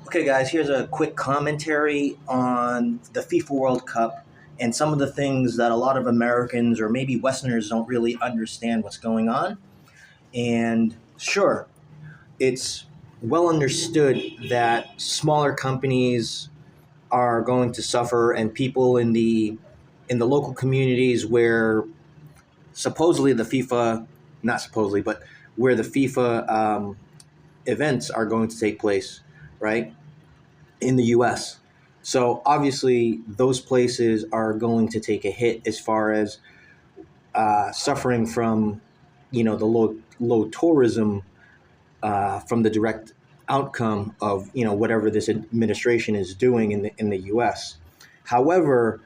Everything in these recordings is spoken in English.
Okay, guys, here's a quick commentary on the FIFA World Cup and some of the things that a lot of Americans or maybe Westerners don't really understand what's going on. And sure, it's well understood that smaller companies are going to suffer, and people in the local communities where supposedly the FIFA, not supposedly, but where the FIFA events are going to take place, right? In the US. So obviously, those places are going to take a hit as far as suffering from, the low tourism from the direct outcome of whatever this administration is doing in the U.S. However,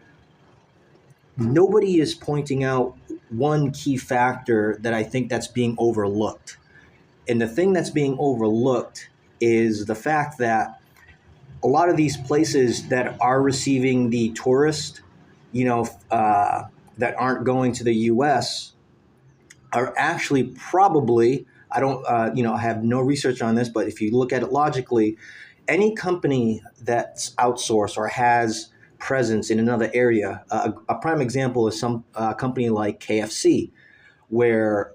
nobody is pointing out one key factor that I think that's being overlooked, and the thing that's being overlooked is the fact that a lot of these places that are receiving the tourists, you know, that aren't going to the U.S. are actually probably, I don't, I have no research on this, but if you look at it logically, any company that's outsourced or has presence in another area, a prime example is some company like KFC, where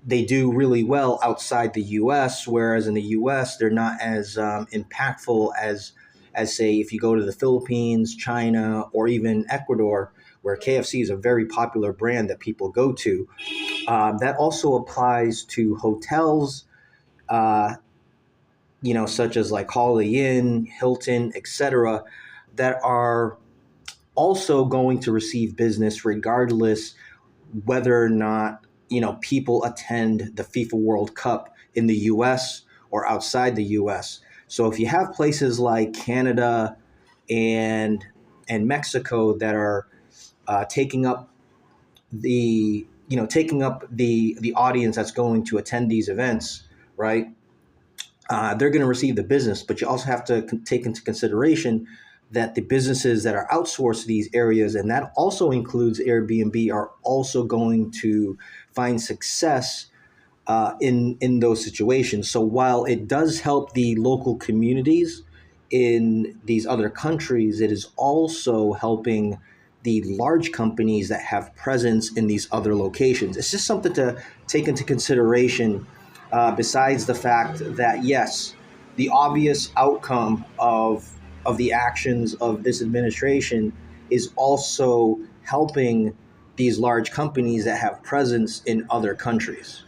they do really well outside the U.S., whereas in the U.S. they're not as impactful as say if you go to the Philippines, China, or even Ecuador, where KFC is a very popular brand that people go to. That also applies to hotels, uh, such as like Holiday Inn, Hilton, etc., that are also going to receive business regardless whether or not people attend the FIFA World Cup in the U.S. or outside the U.S. So if you have places like Canada and Mexico that are taking up the audience that's going to attend these events, right? They're going to receive the business, but you also have to take into consideration that the businesses that are outsourced to these areas, and that also includes Airbnb, are also going to find success in those situations. So while it does help the local communities in these other countries, it is also helping the large companies that have presence in these other locations. It's just something to take into consideration. Besides the fact that yes, the obvious outcome of the actions of this administration is also helping these large companies that have presence in other countries.